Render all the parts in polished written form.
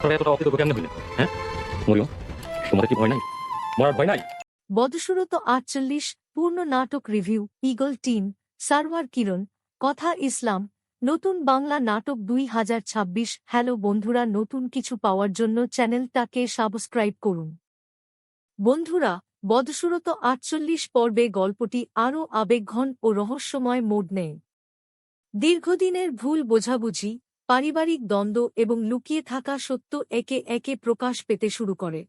আপনারা এতটা অকৃতজ্ঞ কেমনে হইলেন? হ্যাঁ? মরিয়ম, তোমাদের কি ভয় নাই? মরার ভয় নাই? বদসুরত ৪৮ পূর্ণ নাটক রিভিউ ঈগল টিম সারওয়ার কিরণ কথা ইসলাম নতুন বাংলা নাটক ২০২৬ হ্যালো বন্ধুরা, নতুন কিছু পাওয়ার জন্য চ্যানেলটাকে সাবস্ক্রাইব করুন। বন্ধুরা, বদসুরত ৪৮ পর্বে গল্পটি আরও আবেগঘন ও রহস্যময় মোড় নেয়। দীর্ঘদিনের ভুল বোঝাবুঝি, পারিবারিক দ্বন্দ্ব এবং লুকিয়ে থাকা সত্য একে একে প্রকাশ পেতে শুরু করে।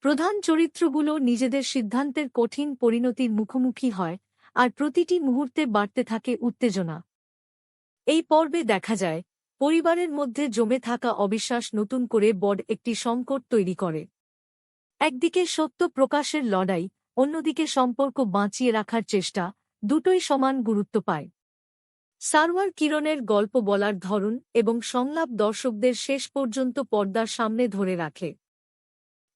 প্রধান চরিত্রগুলো নিজেদের সিদ্ধান্তের কঠিন পরিণতির মুখোমুখি হয়, আর প্রতিটি মুহূর্তে বাড়তে থাকে উত্তেজনা। এই পর্বে দেখা যায়, পরিবারের মধ্যে জমে থাকা অবিশ্বাস নতুন করে বড় একটি সংকট তৈরি করে। একদিকে সত্য প্রকাশের লড়াই, অন্যদিকে সম্পর্ক বাঁচিয়ে রাখার চেষ্টা, দুটোই সমান গুরুত্ব পায়। সারওয়ার কিরণের গল্প বলার ধরন এবং সংলাপ দর্শকদের শেষ পর্যন্ত পর্দার সামনে ধরে রাখে।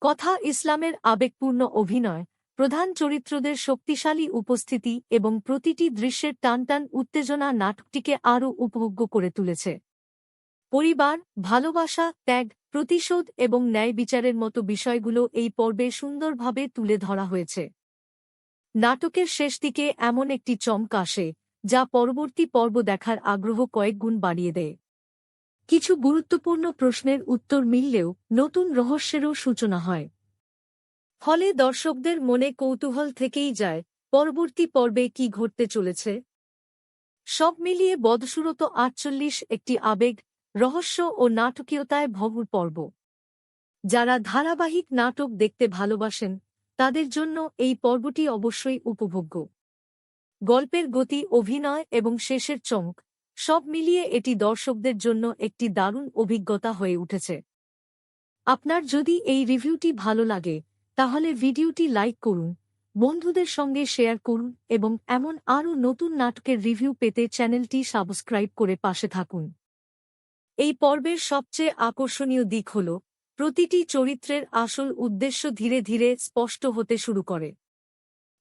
কথা ইসলামের আবেগপূর্ণ অভিনয়, প্রধান চরিত্রদের শক্তিশালী উপস্থিতি এবং প্রতিটি দৃশ্যের টানটান উত্তেজনা নাটকটিকে আরও উপভোগ্য করে তুলেছে। পরিবার, ভালোবাসা, ত্যাগ, প্রতিশোধ এবং ন্যায় বিচারের মতো বিষয়গুলো এই পর্বে সুন্দরভাবে তুলে ধরা হয়েছে। নাটকের শেষ দিকে এমন একটি চমক আসে, যা পরবর্তী পর্ব দেখার আগ্রহ কয়েক গুণ বাড়িয়ে দেয়। কিছু গুরুত্বপূর্ণ প্রশ্নের উত্তর মিললেও নতুন রহস্যেরও সূচনা হয়। ফলে দর্শকদের মনে কৌতূহল থেকেই যায়, পরবর্তী পর্বে কি ঘটতে চলেছে। সব মিলিয়ে বদসুরত ৪৮ একটি আবেগ, রহস্য ও নাটকীয়তায় ভরপুর পর্ব। যারা ধারাবাহিক নাটক দেখতে ভালোবাসেন, তাদের জন্য এই পর্বটি অবশ্যই উপভোগ্য। গল্পের গতি, অভিনয় এবং শেষের চমক, সব মিলিয়ে এটি দর্শকদের জন্য একটি দারুণ অভিজ্ঞতা হয়ে উঠেছে। আপনার যদি এই রিভিউটি ভালো লাগে, তাহলে ভিডিওটি লাইক করুন, বন্ধুদের সঙ্গে শেয়ার করুন এবং এমন আরও নতুন নাটকের রিভিউ পেতে চ্যানেলটি সাবস্ক্রাইব করে পাশে থাকুন। এই পর্বের সবচেয়ে আকর্ষণীয় দিক হল, প্রতিটি চরিত্রের আসল উদ্দেশ্য ধীরে ধীরে স্পষ্ট হতে শুরু করে।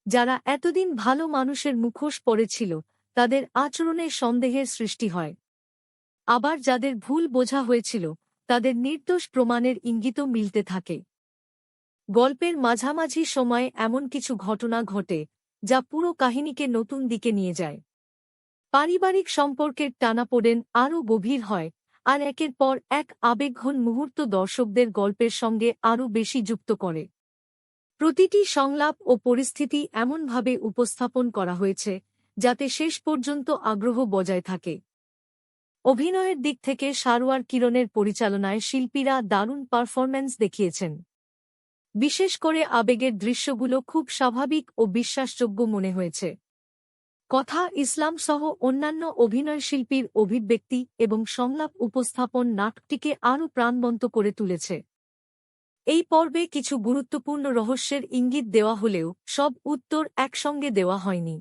যারা এতদিন ভালো মানুষের মুখোশ পড়েছিল, তাদের আচরণে সন্দেহের সৃষ্টি হয়। আবার যাদের ভুল বোঝা হয়েছিল, তাদের নির্দোষ প্রমাণের ইঙ্গিতও মিলতে থাকে। গল্পের মাঝামাঝি সময়ে এমন কিছু ঘটনা ঘটে, যা পুরো কাহিনীকে নতুন দিকে নিয়ে যায়। পারিবারিক সম্পর্কের টানাপোড়েন আরও গভীর হয়, আর একের পর এক আবেগঘন মুহূর্ত দর্শকদের গল্পের সঙ্গে আরও বেশি যুক্ত করে। প্রতিটি সংলাপ ও পরিস্থিতি এমনভাবে উপস্থাপন করা হয়েছে, যাতে শেষ পর্যন্ত আগ্রহ বজায় থাকে। অভিনয়ের দিক থেকে সারওয়ার কিরণের পরিচালনায় শিল্পীরা দারুণ পারফরম্যান্স দেখিয়েছেন। বিশেষ করে আবেগের দৃশ্যগুলো খুব স্বাভাবিক ও বিশ্বাসযোগ্য মনে হয়েছে। কথা ইসলাম সহ অন্যান্য অভিনয়শিল্পীর অভিব্যক্তি এবং সংলাপ উপস্থাপন নাটকটিকে আরও প্রাণবন্ত করে তুলেছে। এই পর্বে কিছু গুরুত্বপূর্ণ রহস্যের ইঙ্গিত দেওয়া হলেও সব উত্তর একসঙ্গে দেওয়া হয়নি।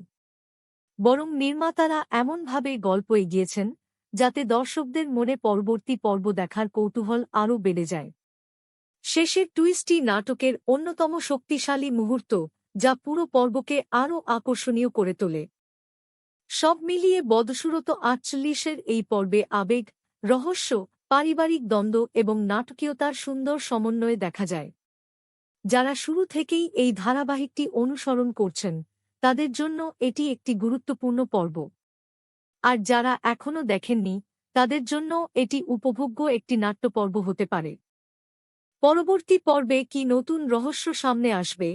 বরং নির্মাতারা এমনভাবে গল্প এগিয়েছেন, যাতে দর্শকদের মনে পরবর্তী পর্ব দেখার কৌতূহল আরও বেড়ে যায়। শেষের টুইস্টটি নাটকের অন্যতম শক্তিশালী মুহূর্ত, যা পুরো পর্বকে আরও আকর্ষণীয় করে তোলে। সব মিলিয়ে বদসুরত ৪৮-এর এই পর্বে আবেগ, রহস্য, পারিবারিক দ্বন্দ্ব এবং নাটকীয়তার সুন্দর সমন্বয়ে দেখা যায়। যারা শুরু থেকেই এই ধারাবাহিকটি অনুসরণ করছেন, তাদের জন্য এটি একটি গুরুত্বপূর্ণ পর্ব। আর যারা এখনও দেখেননি, তাদের জন্য এটি উপভোগ্য একটি নাট্যপর্ব হতে পারে। পরবর্তী পর্বে কি নতুন রহস্য সামনে আসবে,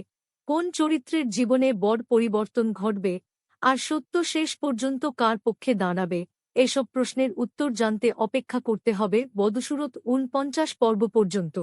কোন চরিত্রের জীবনে বড় পরিবর্তন ঘটবে, আর সত্য শেষ পর্যন্ত কার পক্ষে দাঁড়াবে, এসব প্রশ্নের উত্তর জানতে অপেক্ষা করতে হবে বদসুরত ৪৯ পর্ব পর্যন্ত।